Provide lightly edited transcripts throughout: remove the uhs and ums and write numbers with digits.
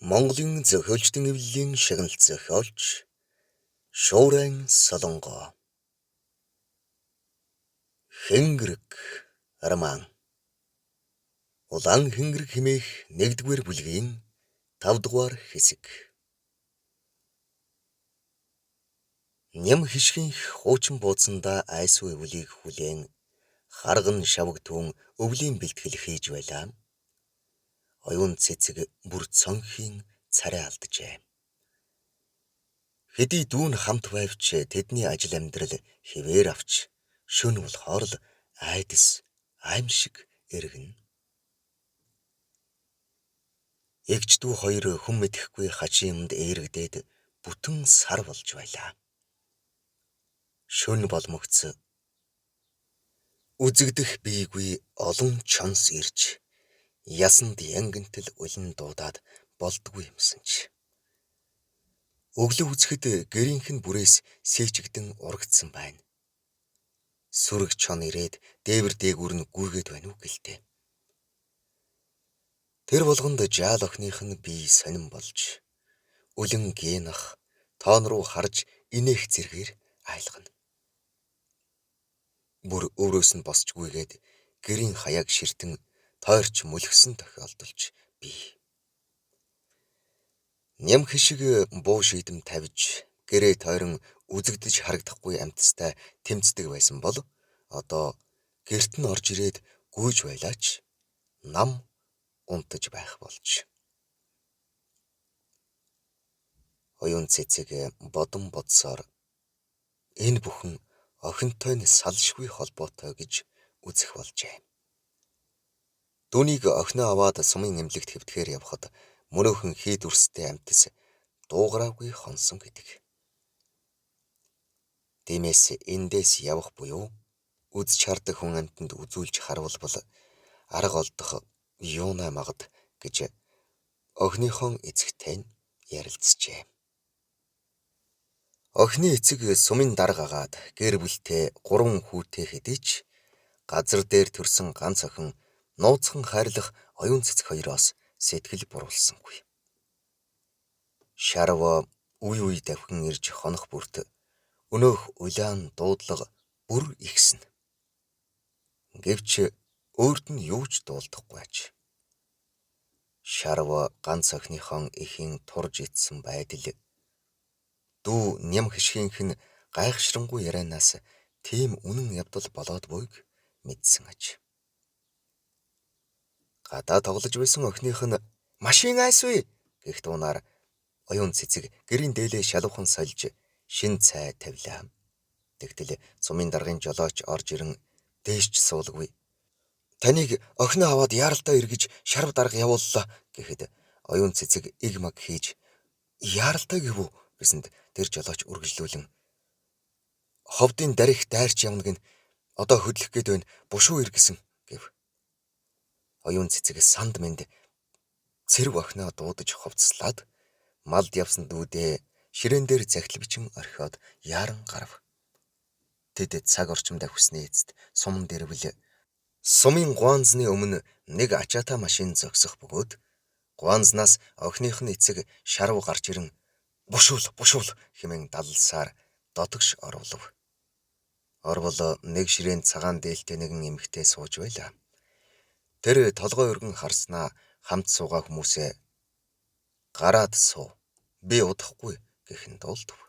Монголын зохиолчдын эвлэлийн шагналт зохиолч Шуурайн Солонгоо. Хэнгэрэг роман. Улаан хэнгэрэг хэмээх 1-р бүлгийн 5-р хэсэг. Ням хишгийнх хуучин бууцсандаа айсуу өвлийг хүлээн харган шавг түн өвлийн бэлтгэл хийж байлаа. Оюун цэцэг бүр цонхийн царай алджээ. Хэдий дүүн хамт байвч тэдний ажил амьдрал хിവэр авч шөнө болохоор л айдас аимшиг эргэн. Эгч дүү хоёр хүм мэдэхгүй хачийн юмд эерэгдээд бүтэн сар болж байлаа. Шөнө боломгц үзэгдэх бийгүй олон чонс ирж ясанд янгинтэл улин дуудаад болдгүй юмсан ч. Өглөө үзэхэд гэрийнх нь бүрээс сээчигдэн урагдсан байна. Сүрэг чон ирээд дээвэр дээгүүр нь гүргээд байна уу гэлтэй. Тэр болгонд жаал охиных нь бие сонирн болж үлэн гэнах тоон руу харж инээх зэргээр айлгана. Бүр өөрөөс нь босчгүйгээд гэрийн хаяг ширтэн тойрч мөлгсөн тохиолдолч бий. Ням хишиг буу шийдэм тавьж гэрээ тойрон үзэгдэж харагдахгүй амьтастай тэмцдэг байсан бол одоо гэрт нь орж ирээд гүйж байлаач нам унтаж байх болж. Оюун цэцэг бодон бодсоор энэ бүхэн охинтой нь салшгүй холбоотой гэж үзэх болжээ. Дүүнийг охиноо аваад сумын эмнэлэгт хэвтгэхээр явхад мөнөөхөн хий дүрстэй амьтас дуугараагүй хонсон гэдэг. Тиймээс эндээс явах буюу үз чардаг хүн амтнд үзүүлж харвал арга олдох юуна магад гэж охиныхон эцэгтэй нь ярилцжээ. Охины эцэг сумын дарга агаад гэр бүлтэй 3 хүүтэй хэдий ч газар дээр төрсөн ганц охин нууцхан хайрлах оюун цэцэг хоёроос сэтгэл буруулсангүй. Шарав үе давхин ирж хонох бүрт өнөөх улаан дуудлага бүр ихсэн. Гэвч өөрт нь юу ч дуулдахгүй аж. Шарав ганц охиныхон эхийн турж ицсэн байдал дүү ням хишгийнх нь гайхшрангуй ярианаас тийм үнэн явдал болоод буйг мэдсэн аж. Гадаа тоглож байсан охиных нь машин айсвэ гэх дуунаар оюун цэцэг гэрийн дээлээ шалуухан сольж шин цай тавилаа. Тэгтэл сумын даргын жолооч орж ирэн дээшч суулгүй. Таныг охиноо аваад яаралтай эргэж шарав дарга явууллаа гэхэд оюун цэцэг иг маг хийж яаралтай гэв үү гэсэнд тэр жолооч үргэлжлүүлэн ховдын дарих дайрч явна гин одоо хөдлөх гээд байна бушуу иргэсэн гэв. Оюун цэцэг санд мэнд цэрв охиноо дуудаж хувцслаад малд явсан дүүдээ ширээн дээр захил бичин орхиод яаран гарав. Тэд цаг орчимд авхисны эцэст суман дэрвэл сумын гуанзны өмнө нэг ачаата машин зогсох бөгөөд гуанзнаас охиных нь эцэг шарав гарч ирэн бушуул хэмээн даллсаар дотогш орволов. Орвол нэг ширээн цагаан дээлтэй нэгэн эмэгтэй сууж байлаа. Тэр толгой өргөн харснаа хамт суугаа хүмүүсээ гараад суу би удахгүй гэхэн дуулдав.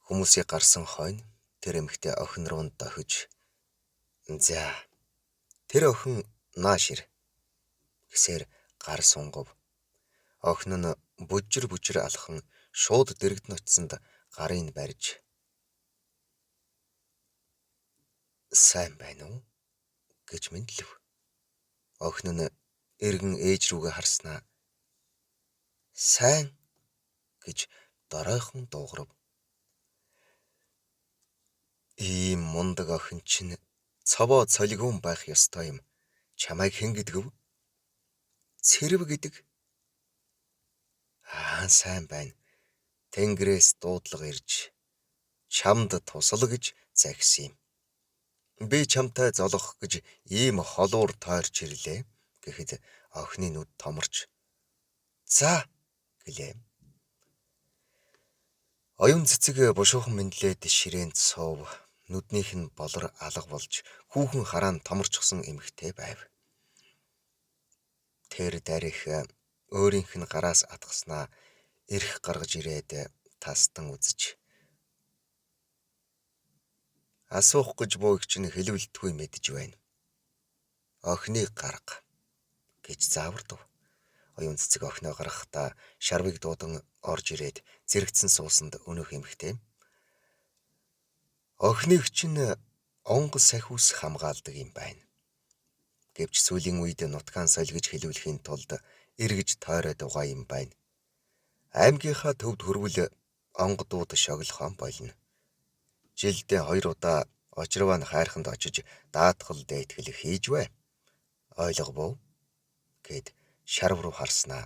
Хүмүүсийг гарсан хойно тэр эмэгтэй охин руу дохиж за тэр охин наашир гэсээр гар сунгав. Охин нь бүжир алхан шууд дэрэгдэн очсонд гарыг барьж сайн байна уу гэж мэдлэв. Охин нь эргэн ээж рүүгээ харснаа сайн гэж доройхон дуугарав. Ийм мундаг охин чинь цовоо цолигуун байх ёстой юм. Чамайг хэн гэдгэв? Цэрв гэдэг. Сайн байна. Тэнгэрээс дуудлага ирж чамд тусал гэж загсан юм. Би чамтай золох гэж ийм холуур тойрч ирлээ гэхэд охины нүд томорч За гэлээ. Оюун цэцэг бушуухан мэдлээд ширээнд суув. Нүднийх нь болор алга болж хүүхэн хараан томорчсон эмэгтэй байв. Тэр дарих өөрийнх нь гараас атгаснаа эрх гаргаж ирээд тастан үзэж асуух гэж бууг чинь хэлүүлдэггүй мэдж байна. Охины гарга гэж заавардав. Оюун цэцэг охиноо гаргахдаа шарвыг дуудан орж ирээд зэрэгцэн суусанд өнөөх эмэгтэй. Охиныг чинь онгол сахиус хамгаалдаг юм байна. Гэвч сүүлийн үед нутгаан солигж хэлүүлэхийн тулд эргэж тойроод байгаа юм байна. Аймгийнхаа төвд хөрвөл онгодууд шоглохоон болно. Жилдээ 2 удаа очирваа нь хайрханд очиж даатгал дээтгэл хийж бай. Ойлгов гэд шарв руу харснаа.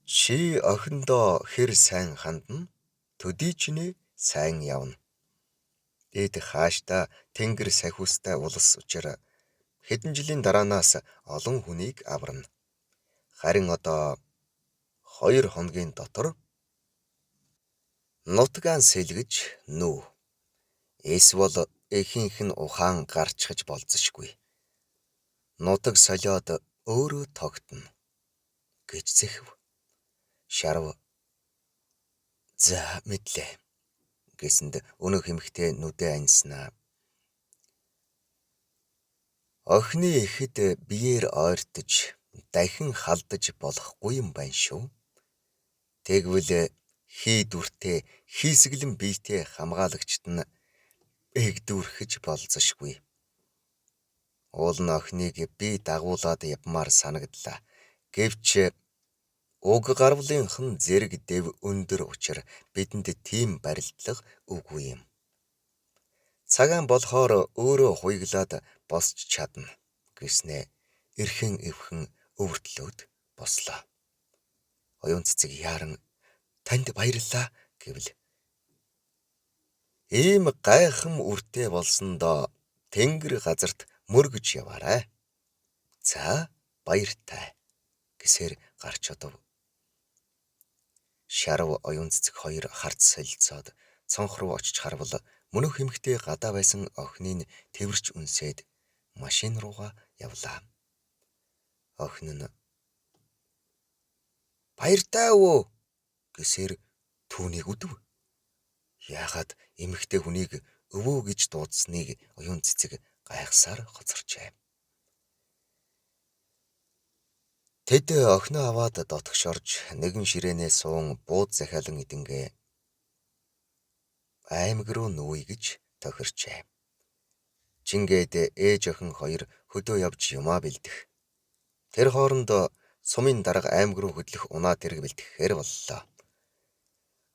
Чи охиндоо хэр сайн хандна? Төдий чинээ сайн явна. Эд хаашта тэнгэр сахиустай улс учраа хэдэн жилийн дараанаас олон хүнийг аварна. Харин одоо 2 хоногийн дотор нутгаан сэлгэж нүү. Эсвэл эхийнх нь ухаан гарчхаж болзошгүй. Нутаг солиод өөрөө тогтно гэж зэхв. Шарв за мэдлээ гэсэнд өнөөх эмэгтэй нүдээ анснаа. Охины ихэд биеэр ойртож дахин халдаж болохгүй юм байна шүү. Тэгвэл хий дүртэй хийсгэлэн биетэй хамгаалагчт нь эгдүрхэж болзошгүй. Уул нь охиныг би дагуулад явмаар санагдлаа. Гэвч уг гарвлынхан зэрэг дэв өндөр учраа бидэнд тийм барилдлага үгүй юм. Цагаан болохоор өөрөө хуйглаад босч чадна гэснээ эрхэн эвхэн өвөртлөөд бослоо. Оюун цэцэг яаран танд баярлалаа гэвэл ийм гайхам үртэй болсондоо тэнгэр газарт мөргөж яваарай. За баяртай гэсээр гарч одов. Шарв оюун цэцэг хоёр харц солилцоод цонх руу очиж харвал мөнөх эмэгтэй гадаа байсан охиныг тэрвэрч үнсээд машин руугаа явлаа. Охин нь баяртай өвөө гэсээр түүнийг үдэв. Яагаад эмэгтэй хүнийг өвөө гэж дуудсныг оюун цэцэг гайхсаар хоцорчээ. Тэд охиноо аваад дотгошорж нэгэн ширээнээ суун бууд захиалан идэнгээ аймаг руу нүүе гэж тохирчээ. Чингээд ээж охин хоёр хөдөө явж юмаа бэлдэх. Тэр хооронд сумын дарга аймаг руу хөдлөх унаа тэрэг бэлтгэхээр боллоо.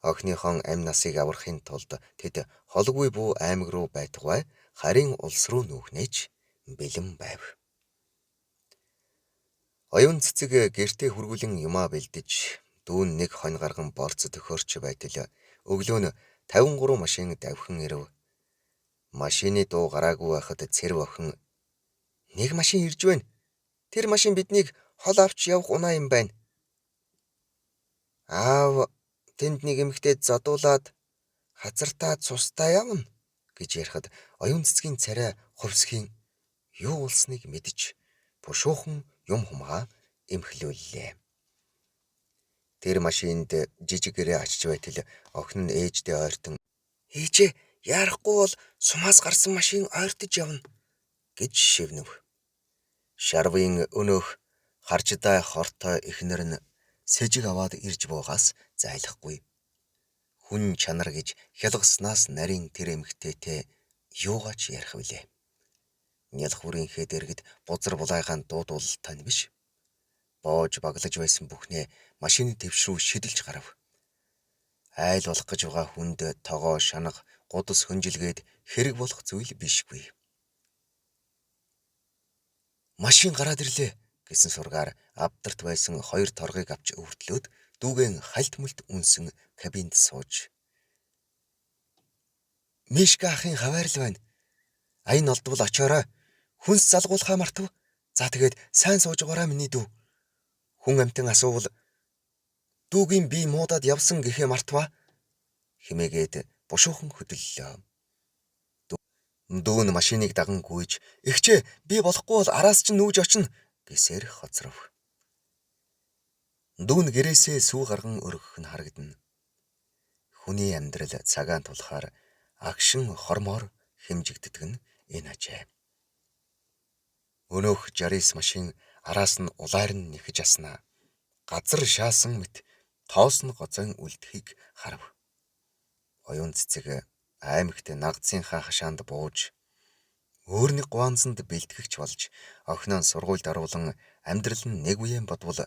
Охиныхон амь насыг аврахын тулд тэд холгүй буу аймаг руу байтугай харийн улс руу нүүхнэж бэлэн байв. Оюун цэцэг гэртээ хургуулan юмаа бэлдэж дүүн нэг хонь гарган борц төхөөрч байтал өглөө нь 53 машин давхин ирв. Машины дуу гараагүй байхад цэрв охин нэг машин ирж байна. Тэр машин биднийг хол авч явах унаа юм байна. Аав тэнд нэг эмэгтэй задуулаад хазартаа цустаа явна гэж ярихад оюун цэцгийн царай хувьсхийн юу болсныг мэдж бушуухан юм хумгаа эмхлүүллээ. Тэр машинд жижиг гэрээ очиж байтал охин нь ээждээ ойртон "Ээжээ, яарахгүй бол сумаас гарсан машин ойртож явна" гэж шивнэв. Шарвын өнөөх харждай хортой эхнэр нь сэжиг аваад ирж буугаас зайлахгүй. Хүн чанар гэж хялгаснаас нарийн тэр эмэгтэйтэй юугаач ярих вүлээ. Нялх бүрийнхээ дэргэд бузар булайгаан дуудуулалтай нь биш. Боож баглаж байсан бүхнээ машины твш рүү шидэлж гарав. Айл болох гэж байгаа хүнд тогоо шанах гудас хөнжилгээд хэрэг болох зүйл бишгүй. Машин гараад ирлээ гэсэн сургаар авдарт байсан 2 торгыг авч өвөртлөөд дүүгэн хальт мөлт үнсэн кабинд сууж "Мишка ахын хаваарл байна. Аян олдвол очоорой. Хүнс залгуулхаа мартав. За тэгээд сайн сууж байгаарай миний дүү. хүн амтан асуувал дүүгийн би муудаад явсан гэхээ мартваа хэмээгээд бушуухан хөдөллөө. Дүү нь машиныг даган гүйж "Эгчээ би болохгүй бол араас чинь нүүж очино" гэсээр хоцров. Дүү нь гэрээсээ сүү гарган өргөх нь харагдана. Хүний амьдрал цагаан тулахаар агшин хормоор хэмжигддэг нь энэ ажээ. Өнөөх 69 машин араас нь улайр нь нэхэж аснаа. Газар шаасан мэт тоос нь гоцон үлдэхийг харав. Оюун цэцэг аймагт нагдсынхаа хашаанд бууж өөрний гуанзанд бэлтгэгч болж охиноо сургуульд оруулан амьдрал нь нэг үеэн бодвол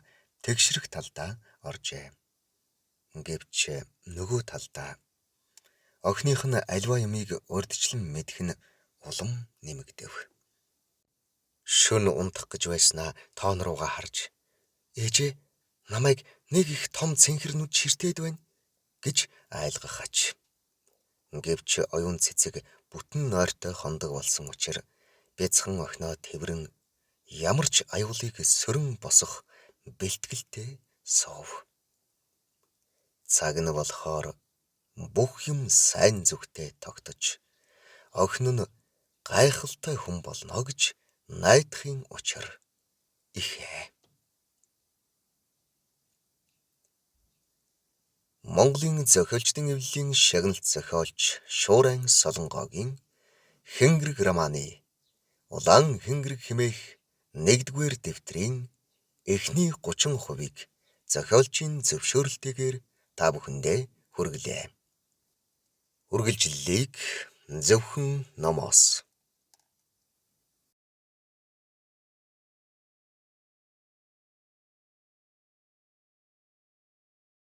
тэгшрэх талдаа оржээ. Гэвч нөгөө талдаа охиных нь аливаа юмыг урьдчилан мэдэх нь улам нэмэгдэв. Шөнө унтах гэж байснаа тоон руугаа харж "Ээжээ, намайг нэг их том цэнхэрнүүд ширтээд байна" гэж айлгах аж. Гэвч оюун цэцэг бүтэн нойртой хондог болсон учраас бяцхан охиноо тэврэн ямар ч аюулыг сөрөн босох бэлтгэлтэй суув. Цаг нь болохоор бүх юм сайн зүгтээ тогтож охин нь гайхалтай хүн болно гэж найдахын учир ихээ. Монголын зохиолчдын эвлэлийн шагналт зохиолч Шуурайн Солонгогийн Хэнгэрэг романы Улаан хэнгэрэг хэмээх 1-р дэвтрийн эхний 30%-ийг зохиолчийн зөвшөөрөлтөөр та бүхэндээ хүргэлээ. Үргэлжлэлийг зөвхөн номоос